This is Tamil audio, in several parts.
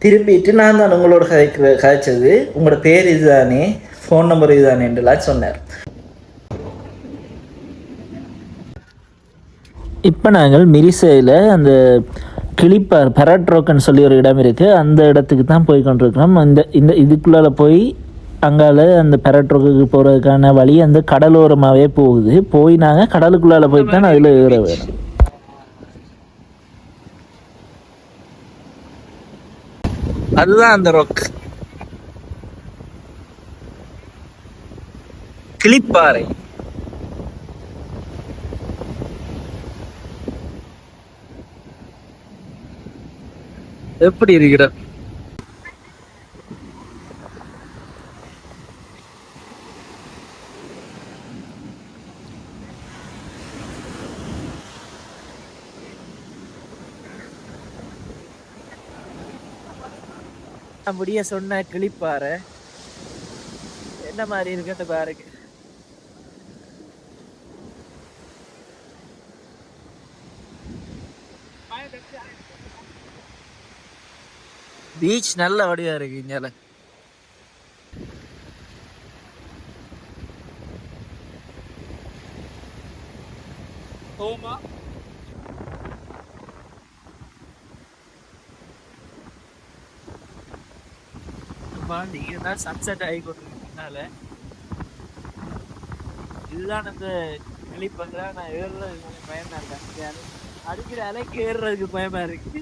திரும்பிட்டு நான் தான் உங்களோட கதைச்சது உங்களோட பேர் இதுதானே, ஃபோன் நம்பர் இதுதானேன்றலாம் சொன்னார். இப்போ நாங்கள் மிரிசையில் அந்த கிளிப்பார் பெராட்ரோக்கன் சொல்லி ஒரு இடம் இருக்குது, அந்த இடத்துக்கு தான் போய் கொண்டிருக்கிறோம். இந்த இந்த இதுக்குள்ளால் போய் அங்கால அந்த பெராட்ரோக்கு போகிறதுக்கான வழி அந்த கடலோரமாகவே போகுது. போய் நாங்கள் கடலுக்குள்ளால் போய் தான் அதில் ஏற வேணும். அதுதான் அந்த ரொக் கிளிப்பாறை. எப்படி இருக்கிற முடிய சொன்ன கிளிப்பாறை என்ன மாதிரி இருக்குன்னு பாருங்க. பீச் நல்ல வடிவா இருக்கு இங்கால. இதுதான் சன்செட் ஆகி கொண்டிருக்கனால இதுதான் அந்த கிளிப்பங்க. நான் ஏறுறது கொஞ்சம் பயமா இருக்கேன், அடிக்கிற அலைக்கு ஏறுறதுக்கு பயமா இருக்கு.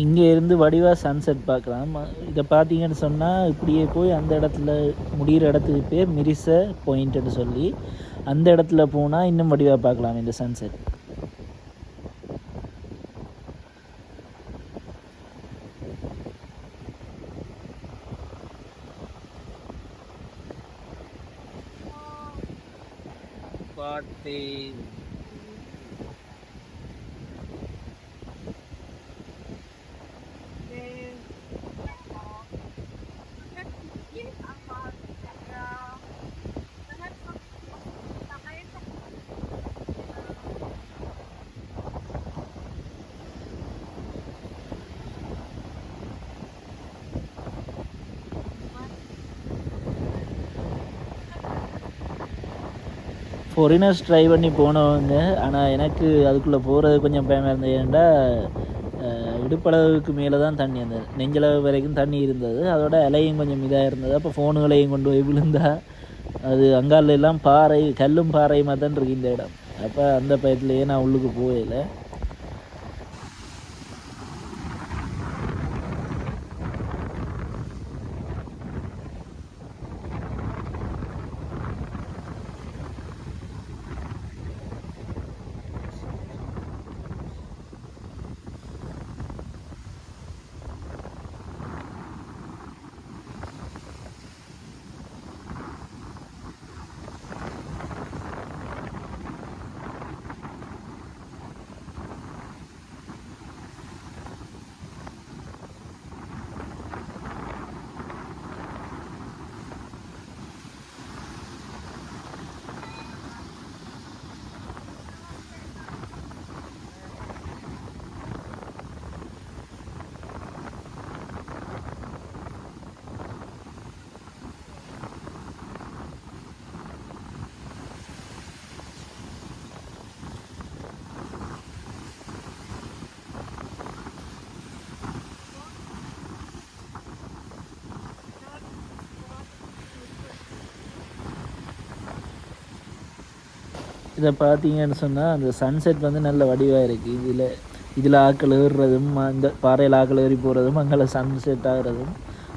இங்கே இருந்து வடிவா சன்செட் பார்க்கலாம். இதை பார்த்தீங்கன்னு சொன்னால் இப்படியே போய் அந்த இடத்துல முடிகிற இடத்துக்கு பேர் மிரிச பாயிண்ட்னு சொல்லி அந்த இடத்துல போனால் இன்னும் வடிவாக பார்க்கலாம் இந்த சன்செட். ஃபாரினர்ஸ் ட்ரை பண்ணி போனவங்க, ஆனால் எனக்கு அதுக்குள்ளே போகிறது கொஞ்சம் பயமாக இருந்தது. ஏன்டா இடுப்பளவுக்கு மேலே தான் தண்ணி, அந்த நெஞ்சளவு வரைக்கும் தண்ணி இருந்தது. அதோட இலையும் கொஞ்சம் இதாக இருந்தது. அப்போ ஃபோனுகளையும் கொண்டு போய் விழுந்தா அது அங்கால எல்லாம் பாறை, கல்லும் பாறையுமா தான் இருக்குது இந்த இடம். அப்போ அந்த பயத்துலேயே நான் உள்ளுக்கு போகலை. இதை பார்த்தீங்கன்னு சொன்னால் அந்த சன்செட் வந்து நல்ல வடிவாக இருக்குது. இதில் ஆக்கள் ஏறுறதும், அந்த பாறையில் ஆக்கள் ஏறி போகிறதும், அங்கே சன்செட் ஆகிறதும்,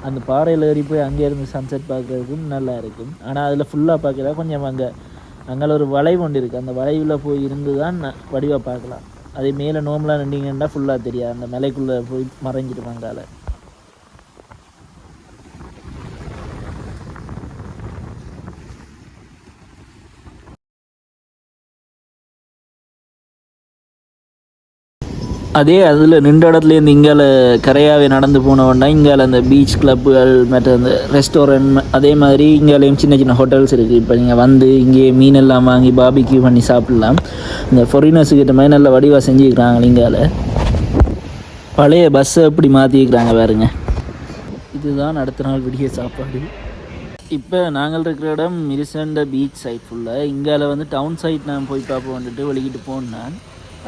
அந்த பாறையில் ஏறி போய் அங்கேருந்து சன்செட் பார்க்குறதுக்கும் நல்லா இருக்கும். ஆனால் அதில் ஃபுல்லாக பார்க்கல, கொஞ்சம் அங்கே ஒரு வளைவு ஒன்று இருக்குது. அந்த வளைவில் போய் இருந்து தான் வடிவாக பார்க்கலாம். அதே மேலே நோம்பலாக நின்றீங்கன்னா ஃபுல்லாக தெரியாது, அந்த மலைக்குள்ளே போய் மறைஞ்சிட்டு அங்கால. அதே அதில் நின்ற இடத்துலேருந்து இங்கால கரையாவே நடந்து போனோன்னா இங்கால அந்த பீச் கிளப்புகள் மற்ற அந்த ரெஸ்டாரண்ட் அதே மாதிரி இங்காலேயும் சின்ன சின்ன ஹோட்டல்ஸ் இருக்குது. இப்போ நீங்கள் வந்து இங்கே மீனெல்லாம் வாங்கி பாபிக்யூ பண்ணி சாப்பிட்லாம். இந்த ஃபாரினர்ஸுக்கிட்ட மாதிரி நல்ல வடிவாக செஞ்சுக்கிறாங்க. இங்கால பழைய பஸ்ஸை எப்படி மாற்றிக்கிறாங்க பாருங்க. இதுதான் அடுத்த நாள் விடிய சாப்பாடு. இப்போ நாங்கள் இருக்கிற இடம் மிரிசண்ட பீச் சைட் ஃபுல்லாக. இங்கால வந்து டவுன் சைட் நான் போய் பார்ப்போம் வந்துட்டு வெளிக்கிட்டு போனேன்.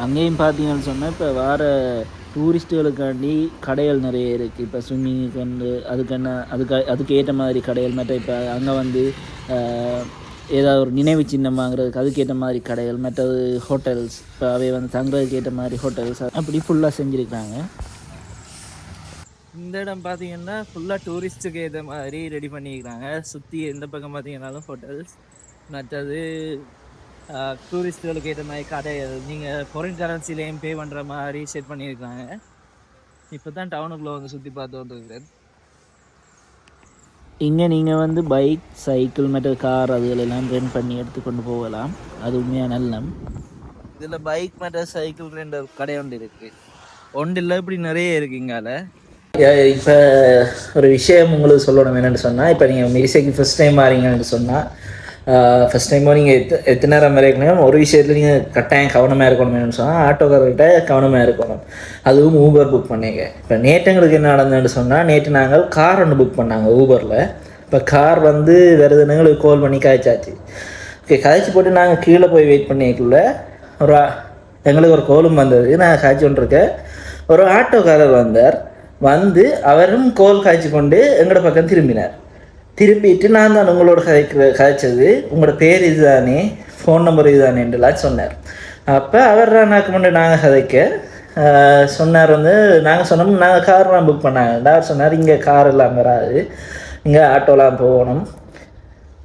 அங்கேயும் பார்த்தீங்கன்னு சொன்னால் இப்போ வேறு டூரிஸ்ட்டுகளுக்காண்டி கடைகள் நிறைய இருக்குது. இப்போ ஸ்விம்மிங்குக்கு வந்து அதுக்கு ஏற்ற மாதிரி கடைகள் மற்ற இப்போ அங்கே வந்து ஏதாவது ஒரு நினைவு சின்னம் வாங்குறதுக்கு அதுக்கேற்ற மாதிரி கடைகள் மற்றது ஹோட்டல்ஸ் இப்போ அவை வந்து தங்குறதுக்கு ஏற்ற மாதிரி ஹோட்டல்ஸ் அப்படி ஃபுல்லாக செஞ்சுருக்காங்க. இந்த இடம் பார்த்தீங்கன்னா ஃபுல்லாக டூரிஸ்ட்டுக்கு ஏற்ற மாதிரி ரெடி பண்ணியிருக்காங்க. சுற்றி எந்த பக்கம் பார்த்தீங்கன்னாலும் ஹோட்டல்ஸ் மற்றது டூரிஸ்ட்டுகளுக்கு ஏற்ற மாதிரி கடைகள் நீங்கள் ஃபாரின் கரன்சிலையும் பே பண்ணுற மாதிரி செட் பண்ணியிருக்காங்க. இப்போ தான் டவுனுக்குள்ளே வந்து சுற்றி பார்த்து வந்துருக்குறேன். இங்கே நீங்கள் வந்து பைக் சைக்கிள் மற்ற கார் அதுகளெல்லாம் ரெண்ட் பண்ணி எடுத்துக்கொண்டு போகலாம். அது உண்மையாக நல்லம். இதில் பைக் மற்ற சைக்கிள் ரெண்டு கடை ஒன்று இருக்குது. ஒன்று இல்லை இப்படி நிறைய இருக்குங்கால. இப்போ ஒரு விஷயம் உங்களுக்கு சொல்லணும் என்னென்னு சொன்னால், இப்போ நீங்கள் மிரிசைக்கு ஃபஸ்ட் டைம் மாறீங்கன்னு சொன்னால் ஃபஸ்ட் டைமோ நீங்கள் எத்தனை நேரம் வரைக்கணும் ஒரு விஷயத்தில் நீங்கள் கட்டாயம் கவனமாக இருக்கணும்னு சொன்னால் ஆட்டோக்காரர்கிட்ட கவனமாக இருக்கணும். அதுவும் ஊபர் புக் பண்ணிங்க. இப்போ நேற்றுங்களுக்கு என்ன நடந்ததுன்னு சொன்னால், நேற்று நாங்கள் கார் ஒன்று புக் பண்ணாங்க ஊபரில். இப்போ கார் வந்து வருதுன்னு எங்களுக்கு கால் பண்ணி காய்ச்சாச்சு. ஓகே, காய்ச்சி போட்டு நாங்கள் கீழே போய் வெயிட் பண்ணிக்குள்ள எங்களுக்கு ஒரு கோலும் வந்தது. நான் காய்ச்சி கொண்டிருக்கேன். ஒரு ஆட்டோக்காரர் வந்தார். வந்து அவரும் கோல் காய்ச்சி கொண்டு எங்களோட பக்கம் திரும்பினார். திருப்பிட்டு நான் தான் உங்களோட கதைச்சது உங்களோட பேர் இதுதானே, ஃபோன் நம்பர் இதுதானேன்றலாம் சொன்னார். அப்போ அவர் நாக்கு முன்னாடி நாங்கள் கதைக்க சொன்னார். வந்து நாங்கள் சொன்னோம் நாங்கள் கார்லாம் புக் பண்ணாங்க. அவர் சொன்னார் இங்கே கார் எல்லாம் வராது, இங்கே ஆட்டோலாம் போகணும்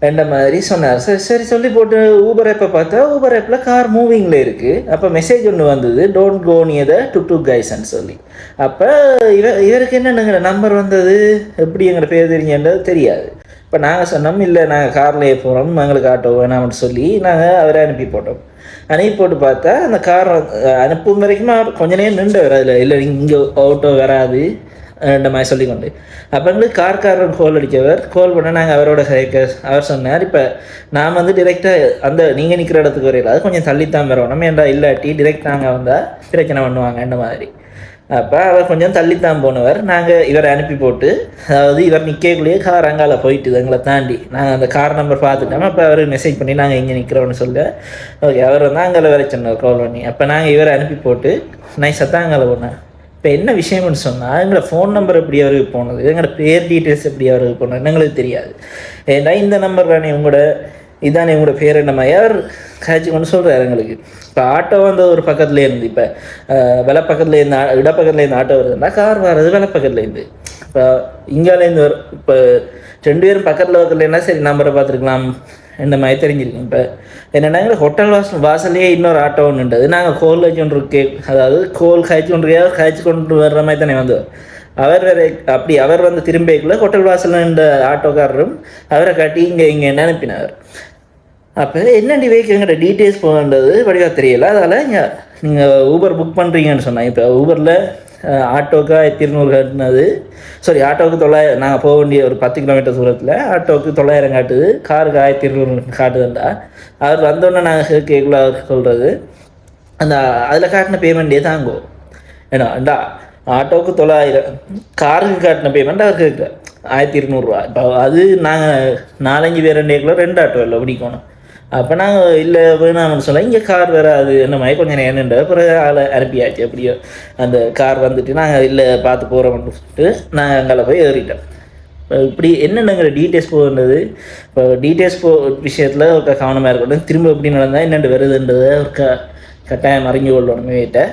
என்ற மாதிரி சொன்னார். சரி சரி சொல்லி போட்டு ஊபர் ஆப்பை பார்த்தா ஊபர் ஆப்பில் கார் மூவிங்கில் இருக்குது. அப்போ மெசேஜ் ஒன்று வந்தது, டோன்ட் கோ நியர் த டுக் கைஸ்ன்னு சொல்லி. அப்போ இவருக்கு என்னென்னுங்கிற நம்பர் வந்தது, எப்படி எங்களை பேர் தெரிஞ்சது தெரியாது. இப்போ நாங்கள் சொன்னோம் இல்லை நாங்கள் கார்லேயே போகிறோம், எங்களுக்கு ஆட்டோ வேணாம்னு சொல்லி நாங்கள் அவரை அனுப்பி போட்டோம். அனுப்பி போட்டு பார்த்தா அந்த கார் அனுப்பும் வரைக்கும் கொஞ்ச நேரம் நின்றவர் அதில், இல்லை இங்கே ஆட்டோ வராது இந்த மாதிரி சொல்லிக்கொண்டு. அப்போ எங்களுக்கு கார்காரன் கோல் அடித்தவர் கால் பண்ண நாங்கள் அவரோட அவர் சொன்னார், இப்போ நான் வந்து டிரெக்டாக அந்த நீங்கள் நிற்கிற இடத்துக்கு வரையில அது கொஞ்சம் தள்ளித்தான் வரணும், ஏன்டா இல்லாட்டி டிரெக்ட் நாங்கள் வந்தால் பிரச்சனை பண்ணுவாங்க இந்த மாதிரி. அப்போ அவர் கொஞ்சம் தள்ளித்தான் போனவர். நாங்கள் இவரை அனுப்பி போட்டு, அதாவது இவர் நிற்கக்குள்ளேயே கார் அங்கால போயிட்டுது எங்களை தாண்டி. நாங்கள் அந்த கார் நம்பர் பார்த்துட்டோம். அப்போ அவர் மெசேஜ் பண்ணி நாங்கள் இங்கே நிற்கிறோன்னு சொல்ல, ஓகே அவர் வந்து அங்கால வர சொன்னார் கால் பண்ணி. அப்போ நாங்கள் இவரை அனுப்பி போட்டு நைஸாக தான் அங்கால போனேன். இப்போ என்ன விஷயம்னு சொன்னால், எங்களோட ஃபோன் நம்பர் எப்படி அவருக்கு போனது, எங்களோட பேர் டீட்டெயில்ஸ் எப்படி அவருக்கு போனது எங்களுக்கு தெரியாது. ஏன்னா இந்த நம்பர் தானே உங்களோட இதானே உங்களோட பேர் என்ன மாதிரி அவர் காய்ச்சி கொண்டு சொல்கிறார் எங்களுக்கு. இப்போ ஆட்டோ வந்து ஒரு பக்கத்துலேயே இருந்து, இப்போ வெலை பக்கத்துலேருந்து இடப்பக்கத்துலேருந்து ஆட்டோ வருதுன்னா கார் வர்றது வெலை பக்கத்துலேருந்து. இப்போ இங்காலேருந்து இப்போ 2 பேரும் பக்கத்தில் என்ன சரி நம்பரை பார்த்துருக்கலாம் இந்த மாதிரி தெரிஞ்சிருக்கும். இப்போ என்னென்னா ஹோட்டல் வாசல்லையே இன்னொரு ஆட்டோ ஒன்றுன்றது நாங்கள் கோல் காய்ச்சி கொண்டு அதாவது கோல் காய்ச்சி கொண்டு வர்ற மாதிரி தானே வந்தவர். அவர் வேறு அப்படி அவர் வந்து திரும்பிக்குள்ள ஹோட்டல் வாசலில் இந்த ஆட்டோக்காரரும் அவரை காட்டி இங்கே என்ன அனுப்பினார். அப்போ என்ன டிவைக்கு எங்கள்கிட்ட டீட்டெயில்ஸ் போகன்றது வடிவாக தெரியலை. அதனால் இங்கே நீங்கள் ஊபர் புக் பண்ணுறீங்கன்னு சொன்னாங்க. இப்போ ஊபரில் ஆட்டோக்கு 1200 காட்டினது, சாரி ஆட்டோவுக்கு 900, நாங்கள் போக வேண்டிய ஒரு 10 கிலோமீட்டர் தூரத்தில் ஆட்டோவுக்கு 900 காட்டுது, காருக்கு 1200 காட்டுதுண்டா. அவர் வந்தோடனே நாங்கள் கேட்கல சொல்கிறது அந்த அதில் காட்டின பேமெண்ட்டே தாங்கும். ஏன்னாண்டா ஆட்டோவுக்கு 900, காருக்கு காட்டின பேமெண்ட் அவருக்கு 1200 இப்போ அது நாங்கள் 4-5 பேர் 2 ஆட்டோ இல்லை பிடிக்கணும். அப்போ நாங்கள் இல்லை வேணாம்னு சொல்ல இங்கே கார் வராது என்ன மாதிரி கொஞ்சம் நேரம்ன்ற பிறகு ஆளை அனுப்பியாச்சு. அப்படியோ அந்த கார் வந்துட்டு நாங்கள் இல்லை பார்த்து போகிறோம்னு சொல்லிட்டு நாங்கள் அங்கே போய் ஏறிட்டோம். இப்போ இப்படி என்னென்னங்கிற டீட்டெயில்ஸ் போகுன்றது, இப்போ டீட்டெயில்ஸ் விஷயத்தில் ஒரு கவனமாக இருக்கட்டும். திரும்ப எப்படி நடந்தால் என்னென்று வருதுன்றதை ஒரு கட்டாயம் அறிஞ்சு கொள்ளணும் வீட்டை.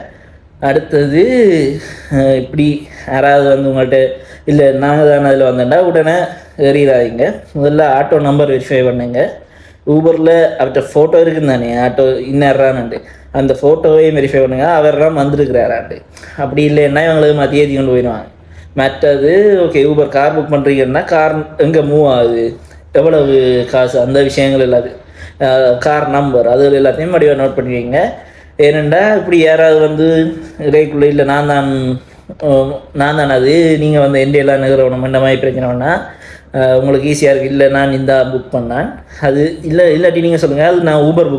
அடுத்தது இப்படி யாராவது வந்து உங்கள்கிட்ட இல்லை நாங்கள் தானே அதில் வந்தேன்டா உடனே ஏறிடாதீங்க. முதல்ல ஆட்டோ நம்பர் வெரிஃபை பண்ணுங்க. ஊபரில் அவர்கிட்ட ஃபோட்டோ இருக்குன்னு தானே ஆட்டோ இன்னறான்ட்டு அந்த ஃபோட்டோவையும் வெரிஃபை பண்ணுங்க, அவர்லாம் வந்துருக்கிறாரான்ட்டு. அப்படி இல்லைன்னா இவங்களுக்கு மத்திய ஏற்றி கொண்டு போயிடுவாங்க. மற்றது ஓகே ஊபர் கார் புக் பண்ணுறீங்கன்னா கார் எங்கே மூவ் ஆகுது, எவ்வளவு காசு, அந்த விஷயங்கள் எல்லாத்தையும் கார் நம்பர் அது எல்லாத்தையும் மறுபடியும் நோட் பண்ணுவீங்க. ஏனெண்டா இப்படி யாராவது வந்து இடைக்குள்ள இல்லை நான் தான் அது நீங்கள் வந்து எல்லாம் நிறுவனம் இந்த மாதிரி பிரச்சனை பண்ணால் உங்களுக்கு ஈஸியாக இருக்குது. இல்லை நான் இந்த புக் பண்ணேன் அது இல்லாட்டி நீங்கள் சொல்லுங்கள் அது நான் ஊபர்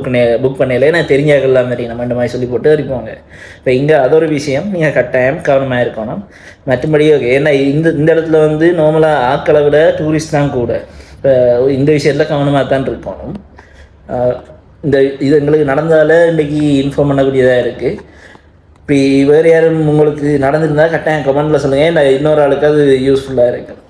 புக் பண்ணல நான் தெரிஞ்சாக்கலாம் மாதிரி நம்ம இந்த மாதிரி சொல்லி போட்டு இருப்போங்க. இப்போ இங்கே அதொரு விஷயம் நீங்கள் கட்டாயம் கவனமாக இருக்கணும். மற்றபடி ஓகே, ஏன்னா இந்த இடத்துல வந்து நார்மலாக ஆக்களை விட டூரிஸ்ட் தான் கூட. இப்போ இந்த விஷயத்தில் கவனமாக தான் இருக்கணும். இது எங்களுக்கு நடந்தால இன்றைக்கி இன்ஃபார்ம் பண்ணக்கூடியதாக இருக்குது. இப்போ வேறு யாரும் உங்களுக்கு நடந்திருந்தால் கட்டாயம் கமெண்டில் சொல்லுங்கள், இல்லை இன்னொரு ஆளுக்கு அது யூஸ்ஃபுல்லாக இருக்குது.